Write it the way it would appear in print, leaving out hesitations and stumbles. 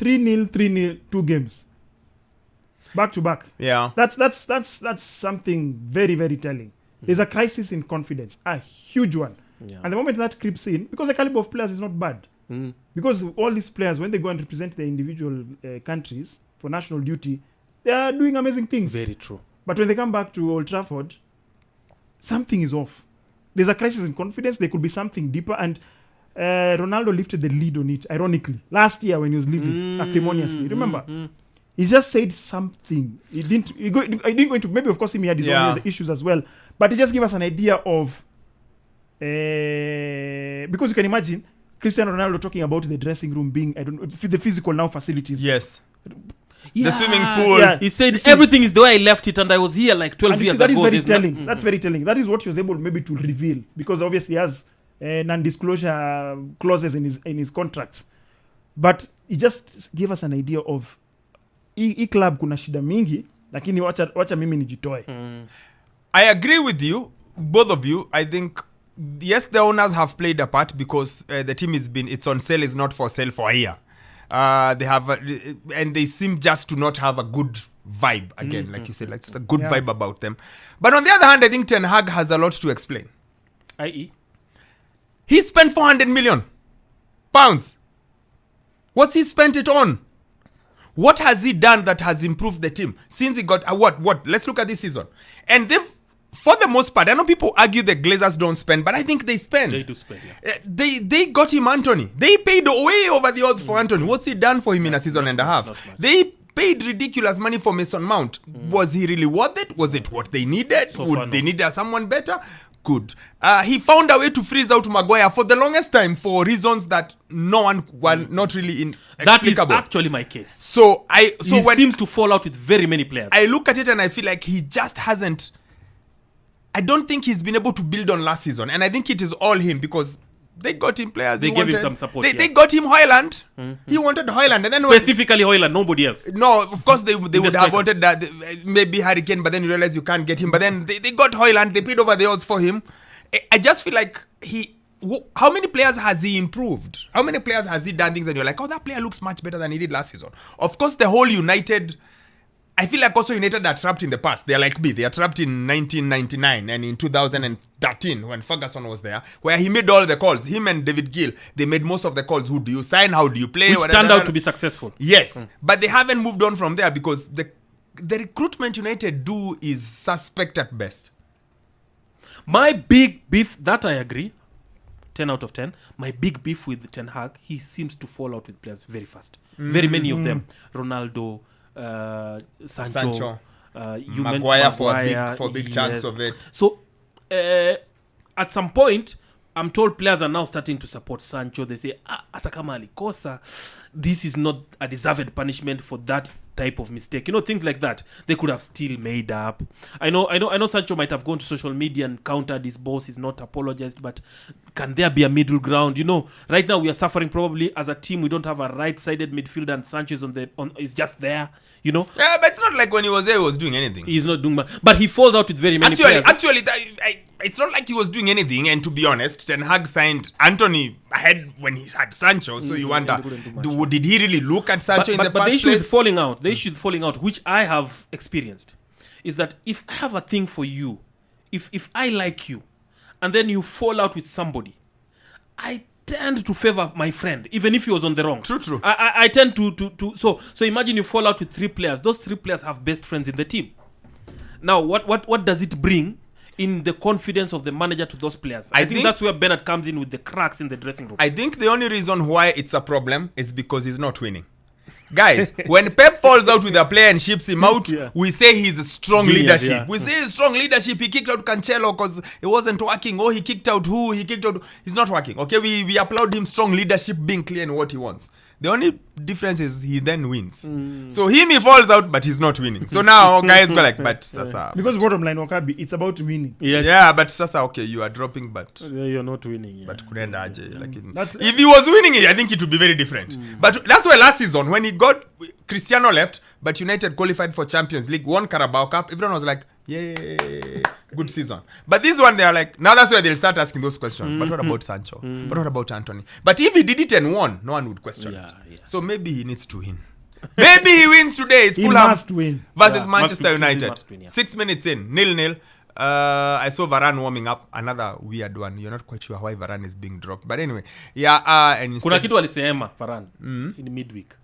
3-0, 3-0, 2 games. Back to back. Yeah. That's something very, very telling. There's a crisis in confidence, a huge one. Yeah. And the moment that creeps in, because the caliber of players is not bad. Because all these players, when they go and represent their individual countries for national duty, they are doing amazing things. Very true. But when they come back to Old Trafford, something is off. There's a crisis in confidence. There could be something deeper. And Ronaldo lifted the lead on it, ironically. Last year when he was leaving acrimoniously. Remember? He just said something. He didn't go into, maybe of course he had his own other issues as well. But he just gave us an idea of, because you can imagine Cristiano Ronaldo talking about the dressing room being, the physical now facilities. Yes. Yeah. The swimming pool. Yeah. He said everything is the way I left it and I was here like 12 years ago. That is very telling. That's very telling. That is what he was able maybe to reveal, because obviously he has non-disclosure clauses in his contracts. But he just gave us an idea of hii club kuna shida mingi, lakini wacha mimi nijitoe. I agree with you, both of you. I think yes, the owners have played a part because the team it's on sale, is not for sale for a year. They have and they seem just to not have a good vibe again, like you said, like it's a good vibe about them. But on the other hand, I think Ten Hag has a lot to explain. I.e., he spent 400 million pounds. What's he spent it on? What has he done that has improved the team since he got what? Let's look at this season. And they've, for the most part, I know people argue the Glazers don't spend, but I think they spend. they do spend, yeah. They got him Anthony. They paid way over the odds for Anthony. What's he done for him in a season and a half? They paid ridiculous money for Mason Mount. Was he really worth it? Was it what they needed? Would they need someone better? Good. He found a way to freeze out Maguire for the longest time for reasons that no one were not really inexplicable. That is actually my case. So he seems to fall out with very many players. I look at it and I feel like he just hasn't. I don't think he's been able to build on last season, and I think it is all him because they got him players. They gave him some support. They got him Højlund. He wanted Højlund, and then specifically Højlund, nobody else. No, of course they would have wanted that maybe Harry Kane, but then you realize you can't get him. But then they got Højlund. They paid over the odds for him. I just feel like how many players has he improved? How many players has he done things and you're like, oh, that player looks much better than he did last season? Of course, the whole United. I feel like also United are trapped in the past. They are like me. They are trapped in 1999 and in 2013 when Ferguson was there, where he made all the calls. Him and David Gill, they made most of the calls. Who do you sign? How do you play? Which turned out to be successful. Yes, but they haven't moved on from there because the recruitment United do is suspect at best. My big beef, that I agree, 10 out of 10. My big beef with Ten Hag, he seems to fall out with players very fast. Very many of them. Ronaldo, Sancho, Maguire for big chance of it. So at some point I'm told players are now starting to support Sancho. They say hata kama alikosa, this is not a deserved punishment for that type of mistake, things like that. They could have still made up. I know Sancho might have gone to social media and countered his boss, he's not apologized, but can there be a middle ground? Right now we are suffering probably as a team. We don't have a right-sided midfielder and Sancho is just there, Yeah, but it's not like when he was there he was doing anything. He's not doing much, but he falls out with very many players. Actually, it's not like he was doing anything, and to be honest, Ten Hag signed Anthony ahead when he had Sancho, so you wonder, did he really look at Sancho in the first place? But the issue falling out, which I have experienced, is that if I have a thing for you, if I like you, and then you fall out with somebody, I tend to favor my friend, even if he was on the wrong. True. I tend to so imagine you fall out with 3 players. Those 3 players have best friends in the team. Now, what does it bring in the confidence of the manager to those players? I think that's where Bernard comes in with the cracks in the dressing room. I think the only reason why it's a problem is because he's not winning. Guys, when Pep falls out with a player and ships him out, we say he's strong leadership. Yeah. We say strong leadership. He kicked out Cancelo because it wasn't working. Oh, he kicked out who? He kicked out... He's not working. Okay, we applaud him strong leadership, being clear in what he wants. The only difference is he then wins. So he falls out, but he's not winning. So now guys go like, but Sasa... Because bottom line, Wokabi, it's about winning. Yes. Yeah, but Sasa, okay, you are dropping, but... You're not winning. Yeah. But kunenda aje. If he was winning it, I think it would be very different. But that's why last season, when he got... Cristiano left, but United qualified for Champions League, won Carabao Cup, everyone was like, yay. good season. But this one, they are like, now that's where they'll start asking those questions. But what about Sancho? But what about Anthony? But if he did it and won, no one would question it. So maybe he needs to win. Maybe he wins today. It's He Fulham must win. versus Manchester Must win, United. must win, yeah. 6 minutes in, 0-0. I saw Varane warming up. Another weird one. You're not quite sure why Varane is being dropped. But anyway, yeah. And Kuna kitu alisema Varane in midweek.